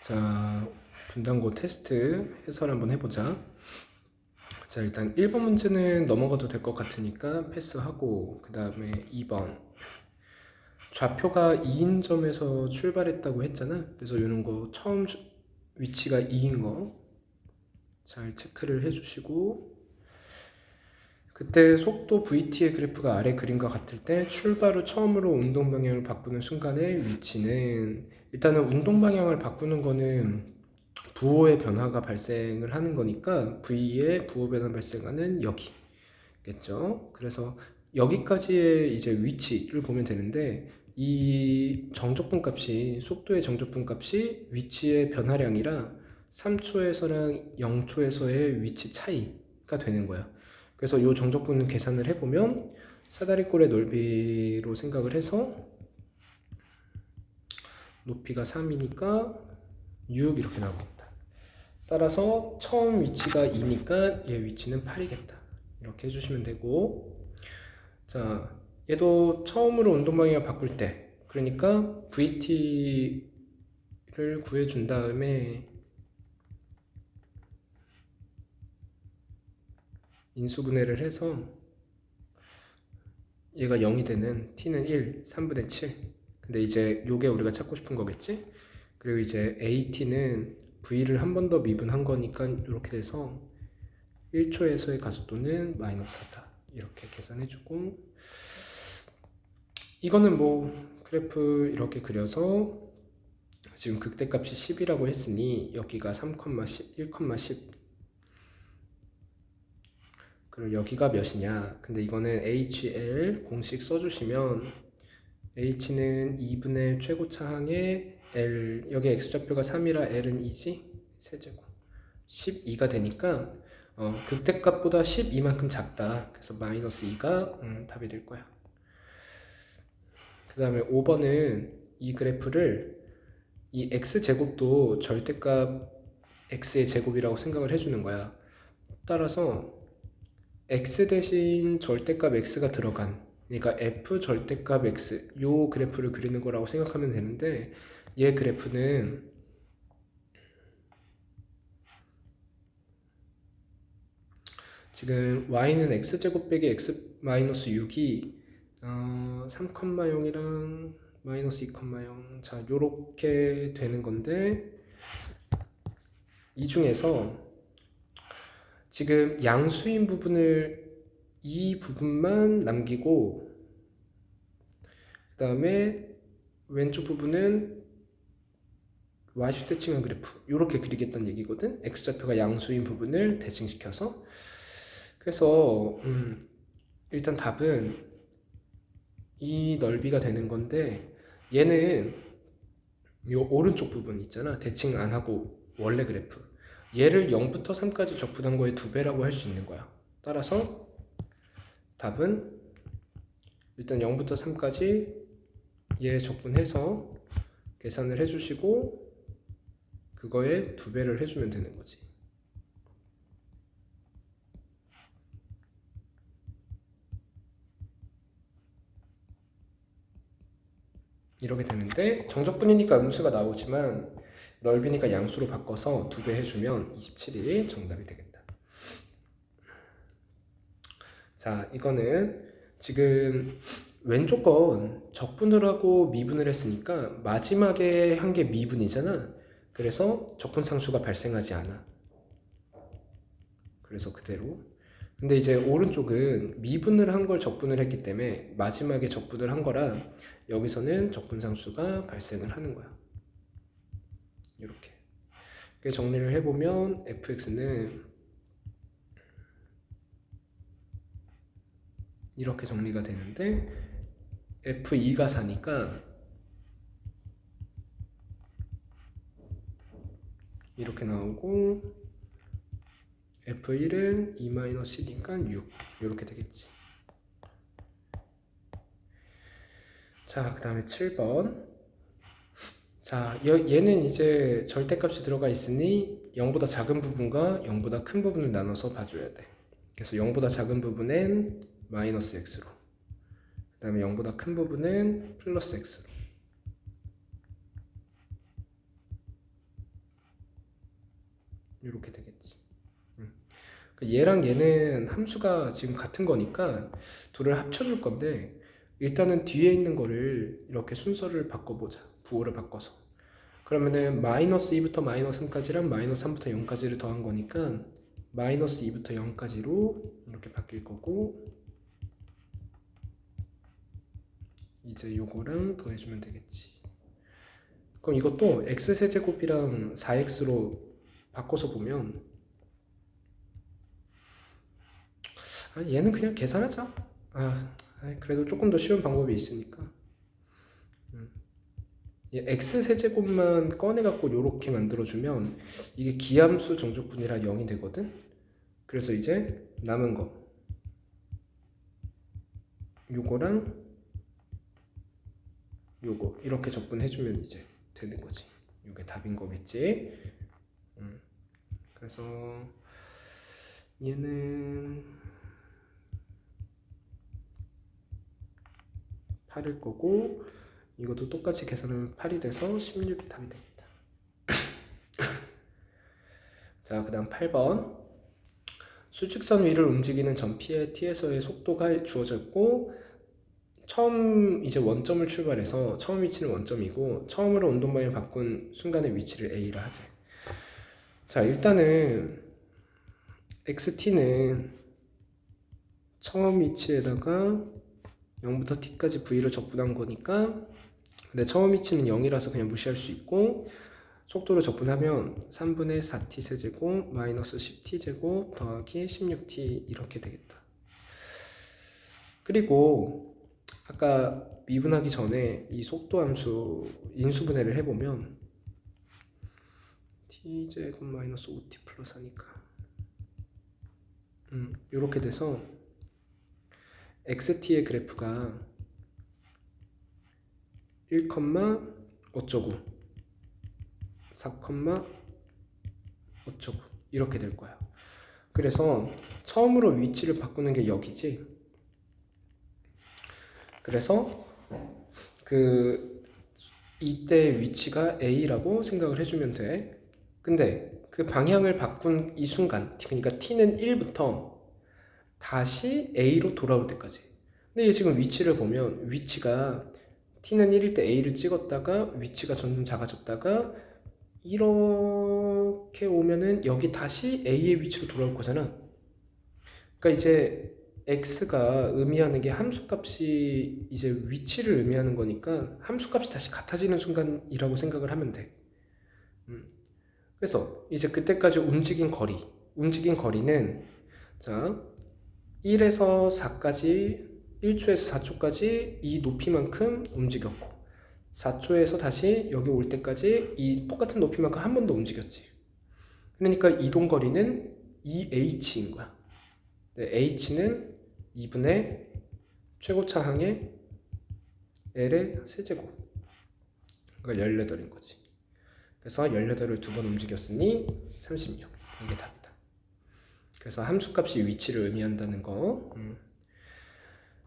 자, 분단고 테스트 해설 한번 해보자. 자, 일단 1번 문제는 넘어가도 될 것 같으니까 패스하고, 그 다음에 2번. 좌표가 2인 점에서 출발했다고 했잖아. 그래서 이런 거 처음 위치가 2인 거 잘 체크를 해주시고, 그때 속도 vt의 그래프가 아래 그림과 같을 때 출발 후 처음으로 운동 방향을 바꾸는 순간의 위치는, 일단은 운동 방향을 바꾸는 거는 부호의 변화가 발생을 하는 거니까 V의 부호 변화 발생하는 여기겠죠. 그래서 여기까지의 이제 위치를 보면 되는데, 이 정적분 값이, 속도의 정적분 값이 위치의 변화량이라 3초에서랑 0초에서의 위치 차이가 되는 거야. 그래서 이 정적분을 계산을 해보면 사다리꼴의 넓이로 생각을 해서 높이가 3이니까 6 이렇게 나오겠다. 따라서 처음 위치가 2니까 얘 위치는 8이겠다. 이렇게 해주시면 되고, 자, 얘도 처음으로 운동 방향을 바꿀 때, 그러니까 VT를 구해준 다음에 인수분해를 해서 얘가 0이 되는 t는 1, 3분의 7. 근데 이제 요게 우리가 찾고 싶은 거겠지? 그리고 이제 AT는 V를 한 번 더 미분한 거니까 이렇게 돼서 1초에서의 가속도는 마이너스 4다. 이렇게 계산해주고, 이거는 뭐 그래프 이렇게 그려서 지금 극대값이 10이라고 했으니 여기가 3,10, 1,10, 그리고 여기가 몇이냐. 근데 이거는 HL 공식 써주시면 H는 2분의 최고차항의 L, 여기 X좌표가 3이라 L은 2지? 세제곱 12가 되니까 극대값보다 12만큼 작다. 그래서 마이너스 2가 답이 될 거야. 그 다음에 5번은 이 그래프를 이 x제곱도 절대값 x의 제곱이라고 생각을 해주는 거야. 따라서 x 대신 절대값 x가 들어간, 그러니까 f 절대값 x, 요 그래프를 그리는 거라고 생각하면 되는데, 얘 그래프는 지금 y는 x제곱 빼기 x 마이너스 6이 3,0이랑 마이너스 2,0, 자 요렇게 되는 건데, 이 중에서 지금 양수인 부분을 이 부분만 남기고, 그 다음에 왼쪽 부분은 y축 대칭한 그래프 이렇게 그리겠다는 얘기거든. x좌표가 양수인 부분을 대칭시켜서. 그래서 일단 답은 이 넓이가 되는 건데, 얘는 요 오른쪽 부분 있잖아, 대칭 안 하고 원래 그래프, 얘를 0부터 3까지 적분한 거의 2배라고 할 수 있는 거야. 따라서 답은 일단 0부터 3까지 얘 적분해서 계산을 해주시고 그거에 2배를 해주면 되는 거지. 이렇게 되는데, 정적분이니까 음수가 나오지만 넓이니까 양수로 바꿔서 2배 해주면 27이 정답이 되겠다. 자, 이거는 지금 왼쪽 건 적분을 하고 미분을 했으니까 마지막에 한 게 미분이잖아. 그래서 적분상수가 발생하지 않아. 그래서 그대로. 근데 이제 오른쪽은 미분을 한 걸 적분을 했기 때문에 마지막에 적분을 한 거라 여기서는 적분상수가 발생을 하는 거야. 이렇게 정리를 해보면 fx는 이렇게 정리가 되는데, f2가 4니까 이렇게 나오고, f1은 2-c니까 6 이렇게 되겠지. 자, 그 다음에 7번. 자, 얘는 이제 절대값이 들어가 있으니 0보다 작은 부분과 0보다 큰 부분을 나눠서 봐줘야 돼. 그래서 0보다 작은 부분은 마이너스 x로, 그 다음에 0보다 큰 부분은 플러스 x로. 이렇게 되겠지. 얘랑 얘는 함수가 지금 같은 거니까 둘을 합쳐줄 건데 일단은 뒤에 있는 거를 이렇게 순서를 바꿔보자. 부호를 바꿔서. 그러면은 마이너스 2부터 마이너스 3까지랑 마이너스 3부터 0까지를 더한 거니까 마이너스 2부터 0까지로 이렇게 바뀔 거고 이제 요거랑 더해주면 되겠지. 그럼 이것도 x세제곱이랑 4x로 바꿔서 보면 얘는 그냥 계산하자. 그래도 조금 더 쉬운 방법이 있으니까. x세제곱만 꺼내갖고 요렇게 만들어주면 이게 기함수 정적분이라 0이 되거든. 그래서 이제 남은 거 요거랑 요거 이렇게 적분해주면 이제 되는 거지. 이게 답인 거겠지. 그래서 얘는 8일 거고 이것도 똑같이 계산하면 8이 돼서 16이 답이 됩니다. 자, 그 다음 8번. 수직선 위를 움직이는 점 P의 T에서의 속도가 주어졌고 처음 이제 원점을 출발해서 처음 위치는 원점이고 처음으로 운동방향 바꾼 순간의 위치를 A라 하지. 자, 일단은 XT는 처음 위치에다가 0부터 T까지 V를 적분한 거니까 근데 처음 위치는 0이라서 그냥 무시할 수 있고 속도를 적분하면 3분의 4t 세제곱 마이너스 10t 제곱 더하기 16t 이렇게 되겠다. 그리고 아까 미분하기 전에 이 속도 함수 인수분해를 해보면 t 제곱 마이너스 5t 플러스 하니까 이렇게 돼서 xt의 그래프가 1, 어쩌고 4, 어쩌고 이렇게 될 거야. 그래서 처음으로 위치를 바꾸는 게 여기지. 그래서 이때 위치가 A라고 생각을 해주면 돼. 근데 그 방향을 바꾼 이 순간, 그러니까 T는 1부터 다시 A로 돌아올 때까지. 근데 지금 위치를 보면 위치가 T는 1일 때 A를 찍었다가 위치가 점점 작아졌다가 이렇게 오면은 여기 다시 A의 위치로 돌아올 거잖아. 그러니까 이제 X가 의미하는 게 함수값이 이제 위치를 의미하는 거니까 함수값이 다시 같아지는 순간이라고 생각을 하면 돼. 그래서 이제 그때까지 움직인 거리는 자 1에서 4까지 1초에서 4초까지 이 높이만큼 움직였고 4초에서 다시 여기 올 때까지 이 똑같은 높이만큼 한 번 더 움직였지. 그러니까 이동거리는 2h인 거야. h는 2분의 최고차항의 l의 세제곱. 그러니까 18인 거지. 그래서 18을 두 번 움직였으니 36. 이게 답이다. 그래서 함수값이 위치를 의미한다는 거.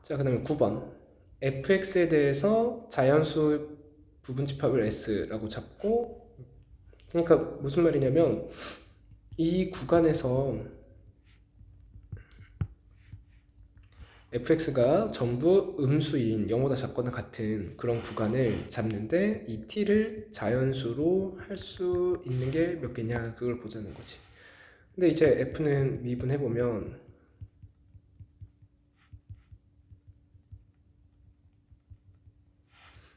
자, 그 다음에 9번. fx에 대해서 자연수 부분집합을 s라고 잡고, 그러니까 무슨 말이냐면 이 구간에서 fx가 전부 음수인 0보다 작거나 같은 그런 구간을 잡는데 이 t를 자연수로 할 수 있는 게 몇 개냐 그걸 보자는 거지. 근데 이제 f는 미분해보면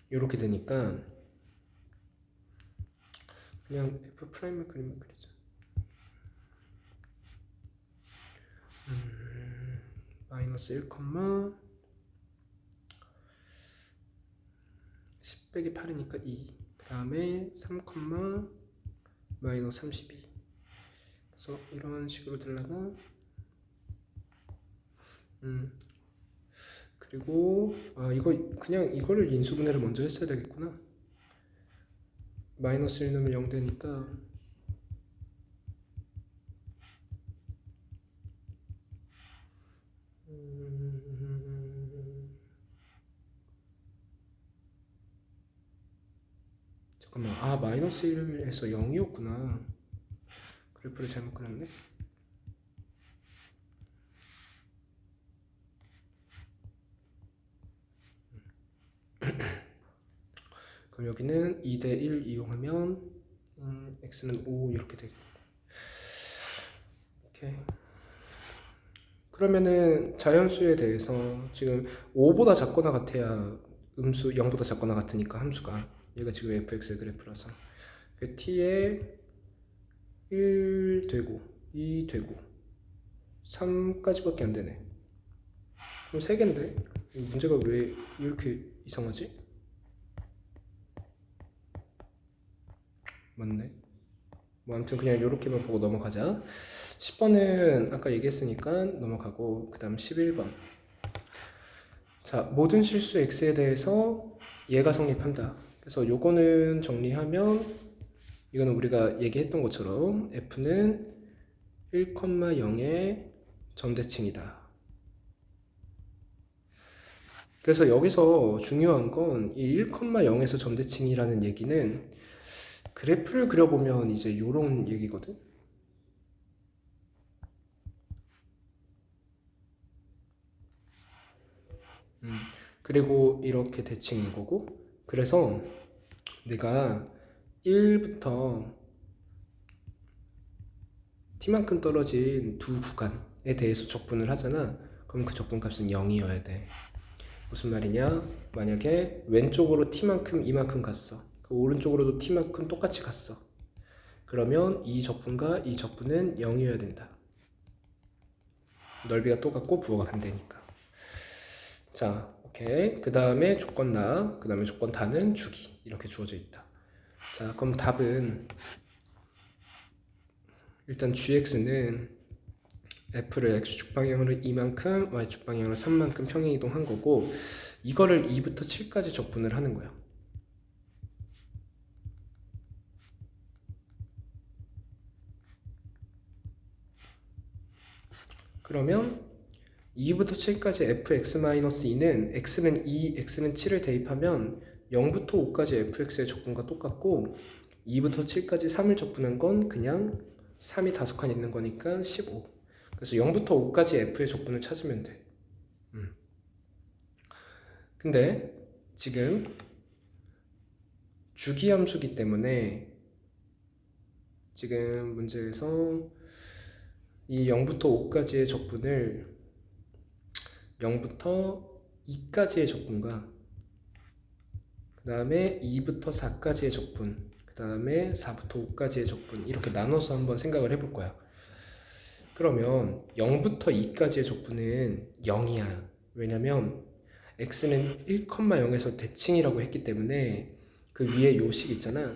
이렇게 되니까 그냥 f 프라임을 그리면 그리자. 마이너스 1, 10 빼기 8이니까 2. 그 다음에 3, 마이너스 32. 그래서 이런 식으로 되려나? 그리고 이거 그냥 이거를 인수분해를 먼저 했어야 되겠구나. 마이너스 1 넣으면 0 되니까 잠깐만 마이너스 1에서 0이었구나. 그래프를 잘못 그렸네. 그럼 여기는 2대 1 이용하면 x는 5 이렇게 되겠고. 오케이. 그러면은 자연수에 대해서 지금 5보다 작거나 같아야 음수 0보다 작거나 같으니까 함수가 얘가 지금 fx의 그래프라서 그 t에 1 되고 2 되고 3까지밖에 안 되네. 그럼 3개인데 문제가 왜 이렇게 이상하지? 맞네. 뭐 아무튼 그냥 이렇게만 보고 넘어가자. 10번은 아까 얘기했으니까 넘어가고 그 다음 11번. 자, 모든 실수 x에 대해서 얘가 성립한다. 그래서 요거는 정리하면 이거는 우리가 얘기했던 것처럼 f는 1,0의 점대칭이다. 그래서 여기서 중요한 건 이 1,0에서 점대칭이라는 얘기는 그래프를 그려보면 이제 요런 얘기거든. 그리고 이렇게 대칭인 거고, 그래서 내가 1부터 t만큼 떨어진 두 구간에 대해서 적분을 하잖아. 그럼 그 적분값은 0이어야 돼. 무슨 말이냐? 만약에 왼쪽으로 t만큼 이만큼 갔어. 그 오른쪽으로도 t만큼 똑같이 갔어. 그러면 이 적분과 이 적분은 0이어야 된다. 넓이가 똑같고 부호가 반대니까. 자, 오케이. 그 다음에 조건 나, 그 다음에 조건 다는 주기. 이렇게 주어져 있다. 자, 그럼 답은 일단 gx는 f를 x축 방향으로 2만큼, y축 방향으로 3만큼 평행이동한 거고, 이거를 2부터 7까지 적분을 하는 거야. 그러면 2부터 7까지 fx-2는 x는 2, x는 7을 대입하면 0부터 5까지 fx의 적분과 똑같고 2부터 7까지 3을 적분한 건 그냥 3이 5칸 있는 거니까 15. 그래서 0부터 5까지 f의 적분을 찾으면 돼. 근데 지금 주기함수기 때문에 지금 문제에서 이 0부터 5까지의 적분을 0부터 2까지의 적분과 그 다음에 2부터 4까지의 적분, 그 다음에 4부터 5까지의 적분 이렇게 나눠서 한번 생각을 해볼 거야. 그러면 0부터 2까지의 적분은 0이야. 왜냐면 x는 1,0에서 대칭이라고 했기 때문에 그 위에 요식 있잖아.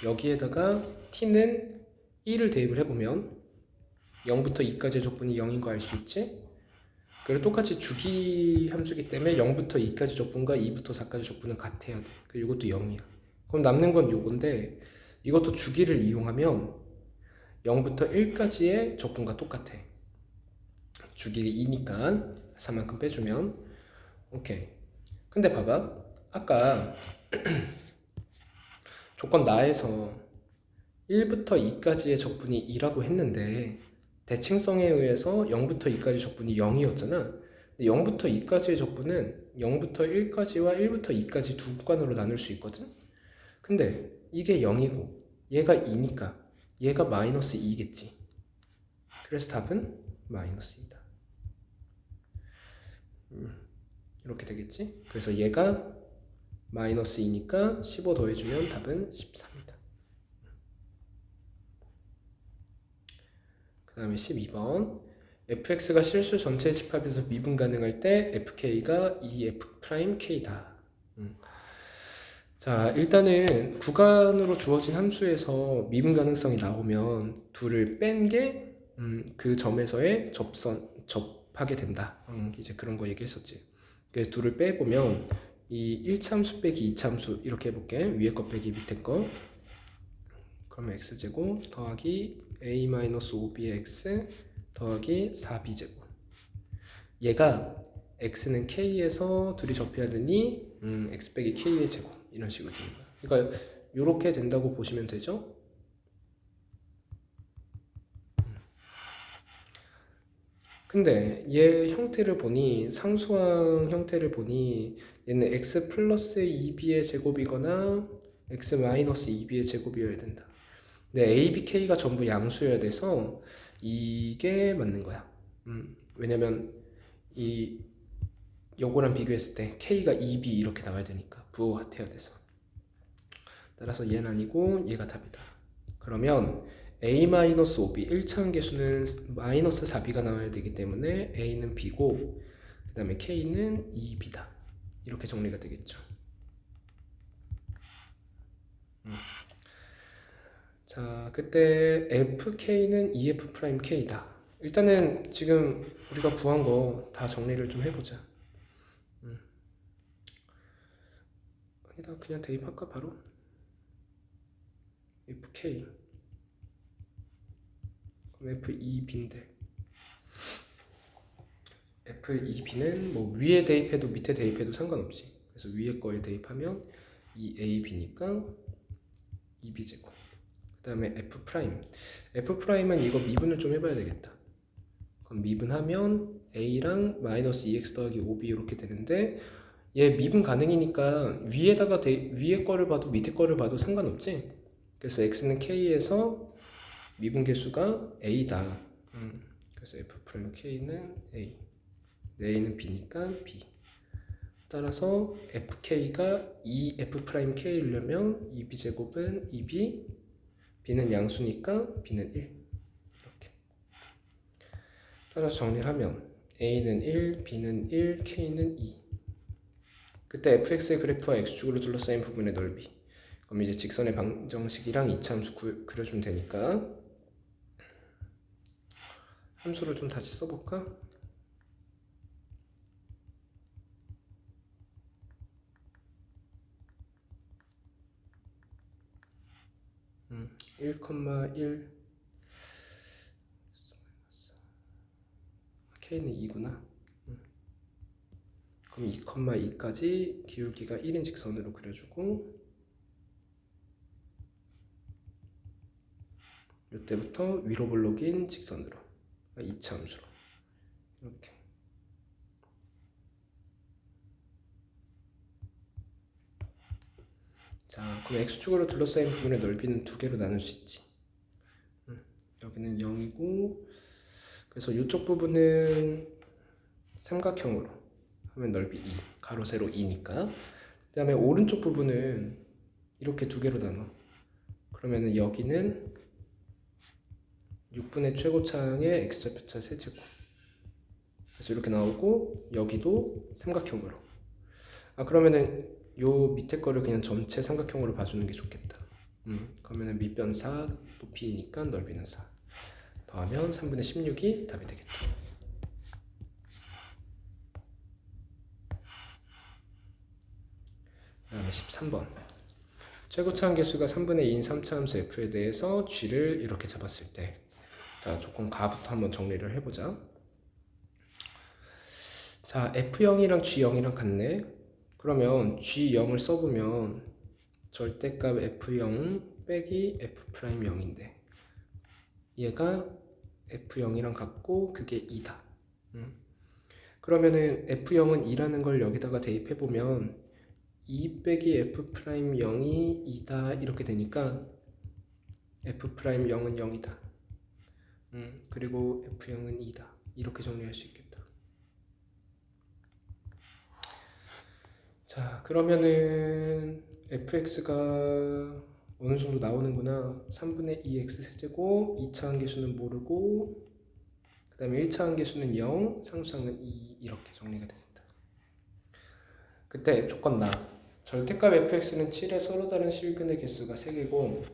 여기에다가 t는 1을 대입을 해보면 0부터 2까지의 적분이 0인 거 알 수 있지? 그리고 똑같이 주기 함수기 때문에 0부터 2까지 적분과 2부터 4까지 적분은 같아야 돼. 그리고 이것도 0이야. 그럼 남는 건 요건데 이것도 주기를 이용하면 0부터 1까지의 적분과 똑같아. 주기가 2니까 4만큼 빼주면 오케이. 근데 봐봐. 아까 조건 나에서 1부터 2까지의 적분이 2라고 했는데 대칭성에 의해서 0부터 2까지 적분이 0이었잖아. 0부터 2까지의 적분은 0부터 1까지와 1부터 2까지 두 구간으로 나눌 수 있거든. 근데 이게 0이고 얘가 2니까 얘가 마이너스 2겠지. 그래서 답은 마이너스 2다. 이렇게 되겠지. 그래서 얘가 마이너스 2니까 15 더해주면 답은 13이다. 그 다음에 12번 fx가 실수 전체 집합에서 미분 가능할 때 fk가 2f'k다. 자, 일단은 구간으로 주어진 함수에서 미분 가능성이 나오면 둘을 뺀 게 그 점에서의 접하게 된다. 이제 그런 거 얘기했었지. 그래서 둘을 빼보면 이 1차함수 빼기 2차함수 이렇게 해볼게. 위에 거 빼기 밑에 거. 그러면 x제곱 더하기 a-5bx 더하기 4b제곱. 얘가 x는 k에서 둘이 접해야 되니 x 빼기 k의 제곱 이런 식으로 됩니다. 그러니까 이렇게 된다고 보시면 되죠. 근데 얘 형태를 보니 상수항 형태를 보니 얘는 x 플러스 2b의 제곱이거나 x 마이너스 2b의 제곱이어야 된다. 근데 a, b, k가 전부 양수여야 돼서 이게 맞는 거야. 왜냐면 이 요거랑 비교했을 때 k가 2b 이렇게 나와야 되니까 부호같아야 돼서. 따라서 얘는 아니고 얘가 답이다. 그러면 a-5b 1차원 계수는 마이너스 4b가 나와야 되기 때문에 a는 b고 그 다음에 k는 2b다. 이렇게 정리가 되겠죠. 자, 그때 fk는 EF'K다. 일단은 지금 우리가 구한 거 다 정리를 좀 해보자. 아니다, 그냥 대입할까 바로? fk 그럼 f2b인데 f2b는 뭐 위에 대입해도 밑에 대입해도 상관없지. 그래서 위에 거에 대입하면 2ab니까 2b제곱. 그 다음에 f'은 이거 미분을 좀 해봐야 되겠다. 그럼 미분하면 a랑 마이너스 2x 더하기 5b 이렇게 되는데 얘 미분 가능이니까 위에다가 위에 거를 봐도 밑에 거를 봐도 상관없지. 그래서 x는 k에서 미분 개수가 a다. 그래서 f'k는 a, a는 b니까 b. 따라서 fk가 2f'k이려면 2b제곱은 2b, b는 양수니까 b는 1. 이렇게. 따라서 정리를 하면 a는 1, b는 1, k는 2. 그때 fx의 그래프와 x축으로 둘러싸인 부분의 넓이. 그럼 이제 직선의 방정식이랑 이차함수 그려주면 되니까 함수를 좀 다시 써볼까? 1,1 k는 2구나. 그럼 2,2까지 기울기가 1인 직선으로 그려주고 이때부터 위로 볼록인 직선으로 2차 함수로 이렇게. 자, 그럼 x축으로 둘러싸인 부분의 넓이는 두 개로 나눌 수 있지. 여기는 0이고 그래서 이쪽 부분은 삼각형으로 하면 넓이 2, 가로 세로 2니까. 그 다음에 오른쪽 부분은 이렇게 두 개로 나눠. 그러면은 여기는 6분의 최고차항의 x좌표차 세제곱. 그래서 이렇게 나오고 여기도 삼각형으로. 그러면은 요 밑에 거를 그냥 전체 삼각형으로 봐주는 게 좋겠다. 그러면은 밑변 4, 높이니까 넓이는 4. 더하면 3분의 16이 답이 되겠다. 그 다음에 13번. 최고차항 개수가 3분의 2인 3차 함수 f에 대해서 g를 이렇게 잡았을 때, 자, 조건 가부터 한번 정리를 해보자. 자, f0이랑 g0이랑 같네. 그러면 g0을 써보면 절대값 f0 빼기 f'0인데 얘가 f0이랑 같고 그게 2다. 그러면은 f0은 2라는 걸 여기다가 대입해보면 2 빼기 f'0이 2다 이렇게 되니까 f'0은 0이다. 그리고 f0은 2다. 이렇게 정리할 수 있겠다. 자, 그러면은 fx가 어느 정도 나오는구나. 3분의 2x 세제곱, 2차 한계수는 모르고 그 다음에 1차 한계수는 0, 상수항은 2 이렇게 정리가 되겠다. 그때 조건 나. 절대값 fx는 7의 서로 다른 실근의 개수가 3개고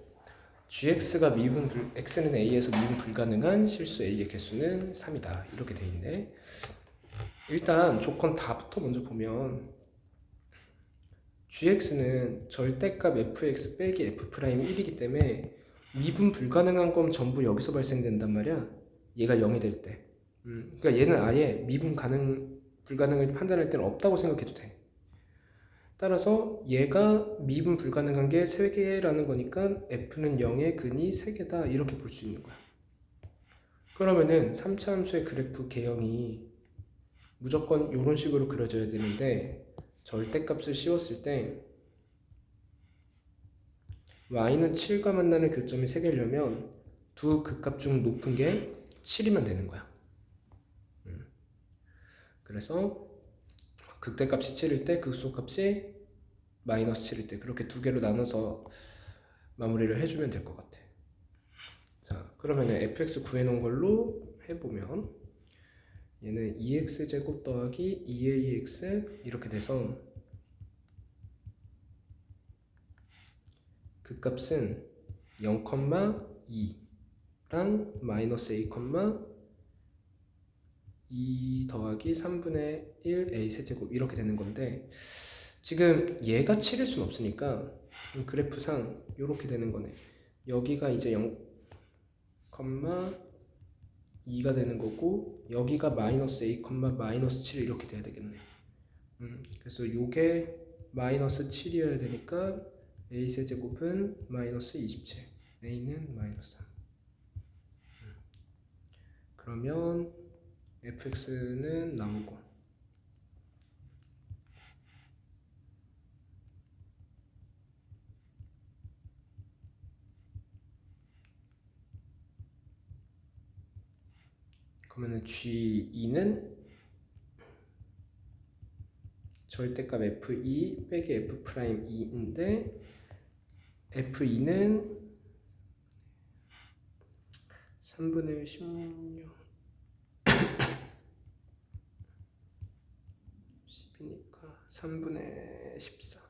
gx가 x는 a에서 미분 불가능한 실수 a의 개수는 3이다. 이렇게 돼 있네. 일단 조건 다부터 먼저 보면 gx는 절대값 fx 빼기 f'1이기 때문에 미분 불가능한 건 전부 여기서 발생된단 말이야. 얘가 0이 될 때. 그러니까 얘는 아예 미분 불가능을 판단할 때는 없다고 생각해도 돼. 따라서 얘가 미분 불가능한 게 3개라는 거니까 f는 0의 근이 3개다 이렇게 볼 수 있는 거야. 그러면은 3차 함수의 그래프 개형이 무조건 이런 식으로 그려져야 되는데 절대값을 씌웠을 때 y는 7과 만나는 교점이 3개려면 두 극값 중 높은 게 7이면 되는 거야. 그래서 극대값이 7일 때 극소값이 마이너스 7일 때 그렇게 두 개로 나눠서 마무리를 해주면 될 것 같아. 자, 그러면은 fx 구해놓은 걸로 해보면 얘는 2x제곱 더하기 2ax 이렇게 돼서 그 값은 0,2랑 마이너스 a, 2 더하기 3분의 1 a 세제곱 이렇게 되는 건데 지금 얘가 7일 순 없으니까 그래프상 이렇게 되는 거네. 여기가 이제 0,2가 되는 거고 여기가 마이너스 a, 마이너스 7 이렇게 돼야 되겠네. 그래서 요게 마이너스 7이어야 되니까 a 세제곱은 마이너스 27, a는 마이너스 3. 그러면 fx는 나오고 그러면은 g2는 절대값 f2 빼기 f'2인데 f2는 3분의 16 10이니까 3분의 14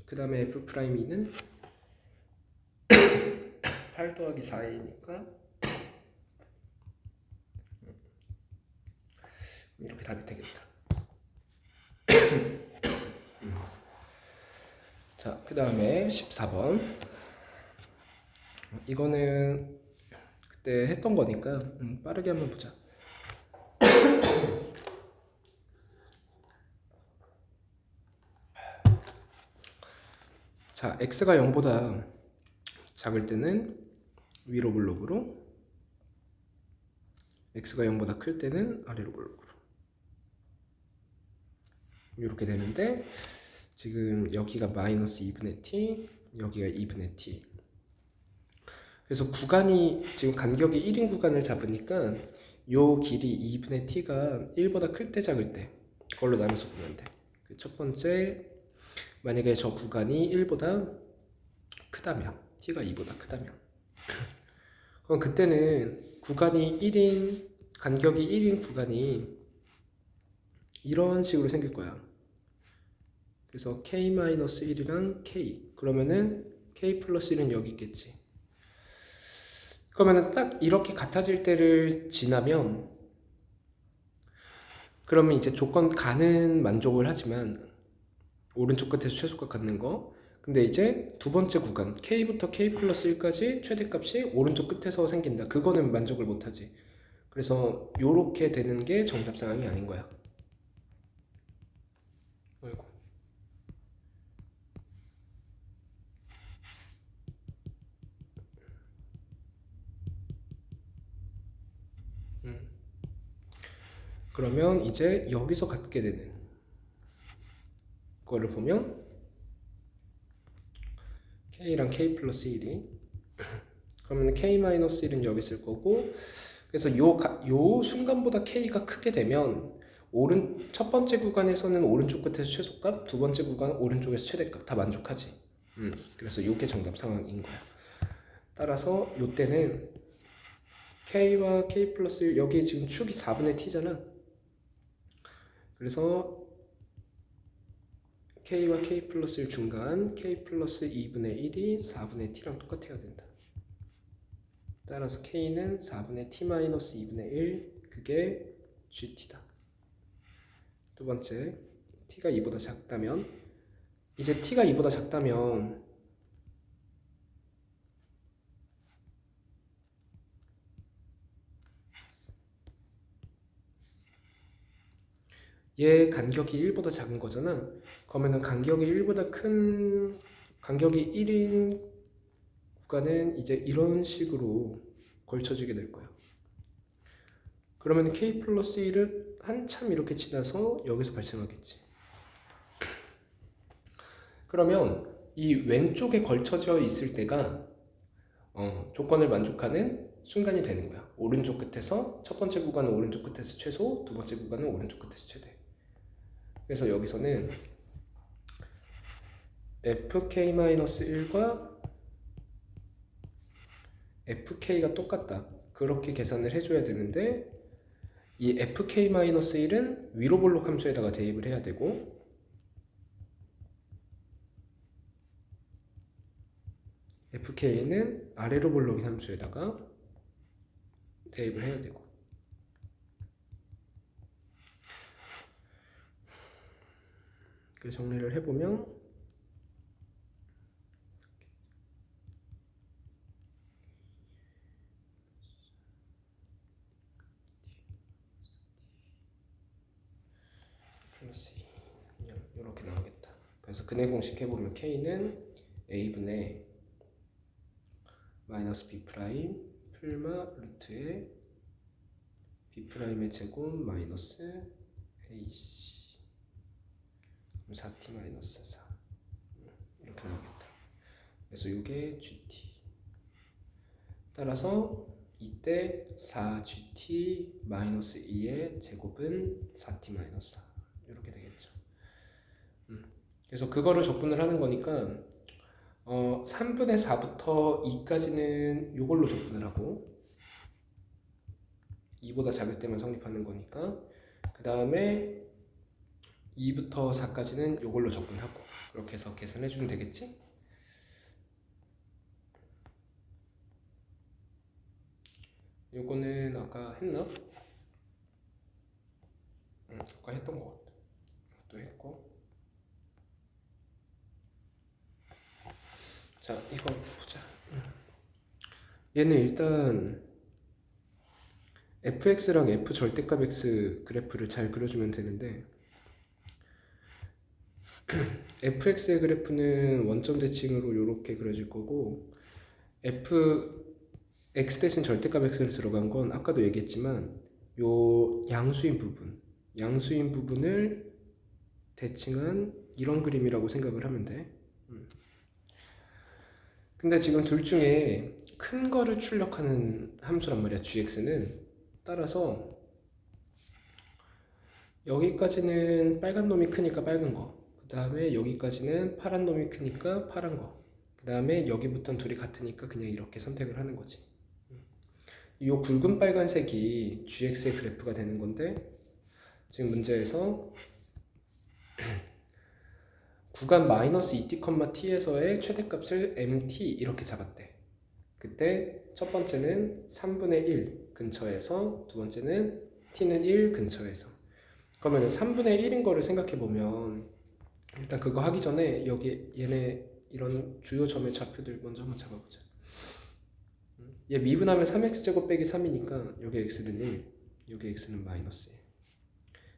그 다음에 f'2는 8 더하기 4a니까 이렇게 답이 되겠다. 자, 그 다음에 14번 이거는 그때 했던 거니까 빠르게 한번 보자. 자, x가 0보다 작을 때는 위로 블록으로, x가 0보다 클 때는 아래로 블록으로 이렇게 되는데 지금 여기가 마이너스 2분의 t, 여기가 2분의 t. 그래서 구간이 지금 간격이 1인 구간을 잡으니까 요 길이 2분의 t가 1보다 클 때 작을 때 그걸로 나눠서 보면 돼. 첫 번째, 만약에 저 구간이 1보다 크다면, t가 2보다 크다면 그럼 그때는 구간이 1인, 간격이 1인 구간이 이런 식으로 생길 거야. 그래서 k-1이랑 k, 그러면은 k 플러스 1은 여기 있겠지. 그러면은 딱 이렇게 같아질 때를 지나면 그러면 이제 조건 가는 만족을 하지만 오른쪽 끝에서 최소값 갖는 거. 근데 이제 두 번째 구간 k부터 k 플러스 1까지 최대값이 오른쪽 끝에서 생긴다. 그거는 만족을 못하지. 그래서 요렇게 되는 게 정답 상황이 아닌 거야. 아이고. 그러면 이제 여기서 갖게 되는 거를 보면 k랑 k 플러스 1이 그러면 k-1은 여기 있을 거고 그래서 요 순간보다 k가 크게 되면 첫 번째 구간에서는 오른쪽 끝에서 최소값, 두 번째 구간 오른쪽에서 최대값 다 만족하지. 그래서 요게 정답 상황인 거야. 따라서 요때는 k와 k 플러스 1 여기 지금 축이 4분의 t잖아. 그래서 k와 k 플러스 1 중간 k 플러스 2분의 1이 4분의 t랑 똑같아야 된다. 따라서 k는 4분의 t 마이너스 2분의 1 그게 gt다. 두 번째, t가 2보다 작다면 이제 t가 2보다 작다면 얘 간격이 1보다 작은 거잖아. 그러면은 간격이 1보다 큰 간격이 1인 구간은 이제 이런 식으로 걸쳐지게 될 거야. 그러면 k 플러스 1을 한참 이렇게 지나서 여기서 발생하겠지. 그러면 이 왼쪽에 걸쳐져 있을 때가 조건을 만족하는 순간이 되는 거야. 오른쪽 끝에서 첫 번째 구간은 오른쪽 끝에서 최소, 두 번째 구간은 오른쪽 끝에서 최대. 그래서 여기서는 fk-1과 fk가 똑같다. 그렇게 계산을 해줘야 되는데 이 fk-1은 위로 볼록 함수에다가 대입을 해야 되고 fk는 아래로 볼록인 함수에다가 대입을 해야 되고 그 정리를 해보면 이렇게 나오겠다. 그래서 근해 공식 해보면 k는 a분의 마이너스 b 프라임 풀마 루트의 b 프라임의 제곱 마이너스 ac 그럼 4t 마이너스 4 이렇게 나오겠다. 그래서 이게 gt. 따라서 이때 4gt 마이너스 2의 제곱은 4t 마이너스 4 이렇게 되겠죠. 그래서 그거를 적분을 하는 거니까 3분의 4부터 2까지는 이걸로 적분을 하고 2보다 작을 때만 성립하는 거니까 그 다음에 2부터 4까지는 이걸로 적분하고 그렇게 해서 계산해 주면 되겠지? 요거는 아까 했나? 아까 했던 것 같아. 또 했고 자 이거 보자. 얘는 일단 fx랑 f 절대값 x 그래프를 잘 그려주면 되는데 fx의 그래프는 원점 대칭으로 이렇게 그려질 거고 x 대신 절대값 x를 들어간 건 아까도 얘기했지만 요 양수인 부분을 대칭한 이런 그림이라고 생각을 하면 돼. 근데 지금 둘 중에 큰 거를 출력하는 함수란 말이야, gx는. 따라서 여기까지는 빨간 놈이 크니까 빨간 거, 그 다음에 여기까지는 파란 놈이 크니까 파란 거, 그 다음에 여기부터는 둘이 같으니까 그냥 이렇게 선택을 하는 거지. 이 굵은 빨간색이 gx의 그래프가 되는 건데 지금 문제에서 구간 마이너스 2t, t에서의 최대값을 mt 이렇게 잡았대. 그때 첫 번째는 3분의 1 근처에서 두 번째는 t는 1 근처에서. 그러면 3분의 1인 거를 생각해 보면 일단 그거 하기 전에 여기 얘네 이런 주요 점의 좌표들 먼저 한번 잡아보자. 얘 미분하면 3x제곱 빼기 3이니까 여기 x는 1, 여기 x는 마이너스 1.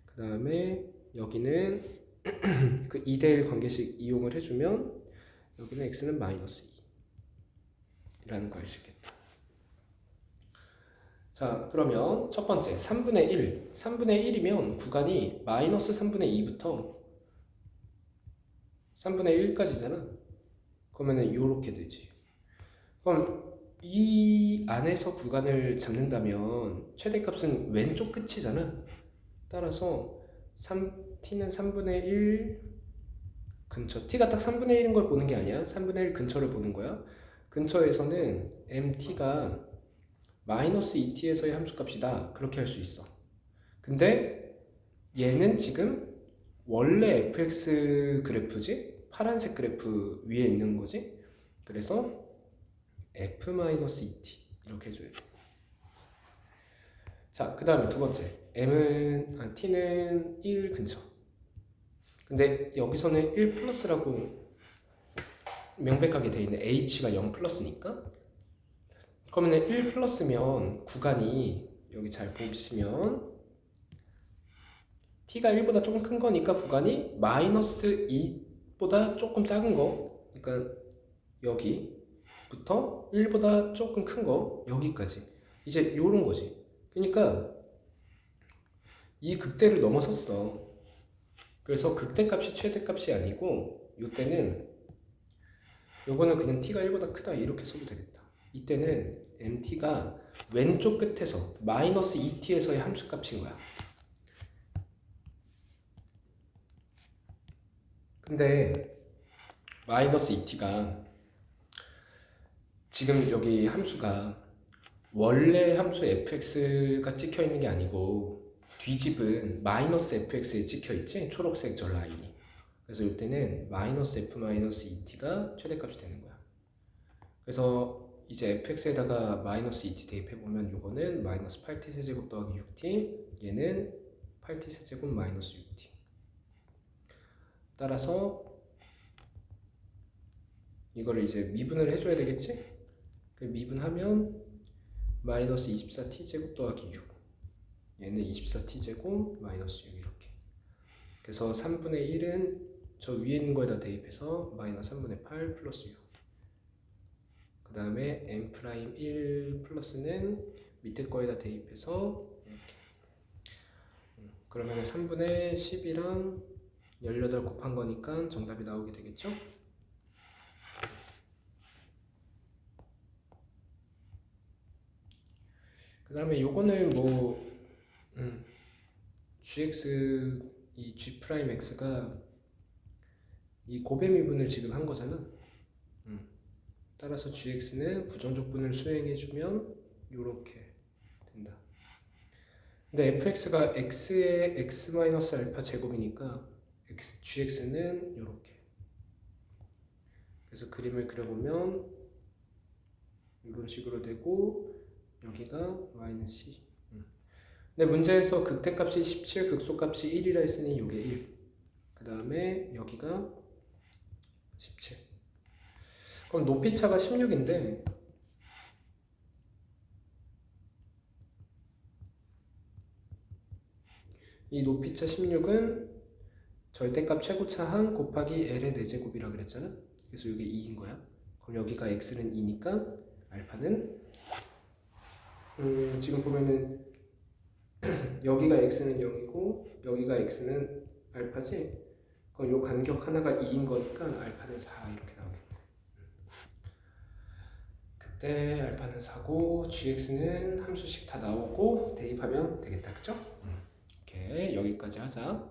그 다음에 여기는 그 2대1 관계식 이용을 해주면 여기는 x는 마이너스 2 라는 거 알 수 있겠다. 자, 그러면 첫 번째 3분의 1 3분의 1이면 구간이 마이너스 3분의 2부터 3분의 1까지잖아. 그러면은 요렇게 되지. 그럼 이 안에서 구간을 잡는다면 최대값은 왼쪽 끝이잖아. 따라서 t는 3분의 1 근처, t가 딱 3분의 1인 걸 보는 게 아니야. 3분의 1 근처를 보는 거야. 근처에서는 mt가 마이너스 2t에서의 함수값이다. 그렇게 할 수 있어. 근데 얘는 지금 원래 fx 그래프지? 파란색 그래프 위에 있는 거지? 그래서 f-2t 이렇게 해줘야 돼. 자, 그 다음에 두 번째 t는 1 근처. 근데 여기서는 1 플러스라고 명백하게 돼 있는 h가 0 플러스니까 그러면 1 플러스면 구간이 여기 잘 보시면 t가 1보다 조금 큰 거니까 구간이 마이너스 2보다 조금 작은 거, 그러니까 여기부터 1보다 조금 큰 거 여기까지 이제 요런 거지. 그러니까 이 극대를 넘어섰어. 그래서 극대값이 최대값이 아니고 이때는 요거는 그냥 t가 1보다 크다 이렇게 써도 되겠다. 이때는 mt가 왼쪽 끝에서 마이너스 2t에서의 함수값인 거야. 근데 마이너스 2t가 지금 여기 함수가 원래 함수 fx가 찍혀 있는 게 아니고 뒤집은 마이너스 fx에 찍혀 있지? 초록색 저 라인이. 그래서 이때는 마이너스 f 마이너스 2t가 최대값이 되는 거야. 그래서 이제 fx에다가 마이너스 2t 대입해보면 요거는 마이너스 8t 세제곱 더하기 6t, 얘는 8t 세제곱 마이너스 6t. 따라서 이거를 이제 미분을 해줘야 되겠지? 그 미분하면 마이너스 24t 제곱 더하기 6, 얘는 24t 제곱 마이너스 6 이렇게. 그래서 3분의 1은 저 위에 있는 거에다 대입해서 마이너스 3분의 8 플러스 6. 그 다음에 n'1 플러스는 밑에 거에다 대입해서 이렇게. 그러면 3분의 10이랑 18 곱한 거니까 정답이 나오게 되겠죠? 그 다음에 요거는 뭐 gx 이 g'x가 이 고배 미분을 지금 한 거잖아. 따라서 gx는 부정적분을 수행해주면 요렇게 된다. 근데 fx가 x의 x-알파 제곱이니까 gx는 요렇게. 그래서 그림을 그려보면 이런 식으로 되고 여기가 마이너스 c. 근데 문제에서 극대값이 17, 극소값이 1이라 했으니 이게 1. 그 다음에 여기가 17. 그럼 높이차가 16인데 이 높이차 16은 절대값 최고차 항 곱하기 L의 4제곱이라 그랬잖아. 그래서 이게 2인 거야. 그럼 여기가 x는 2니까 알파는 지금 보면은 여기가 x는 0이고 여기가 x는 알파지? 그럼 요 간격 하나가 2인 거니까 알파는 4 이렇게 나오겠네. 그때 알파는 4고 gx는 함수씩 다 나오고 대입하면 되겠다. 그죠? 오케이, 여기까지 하자.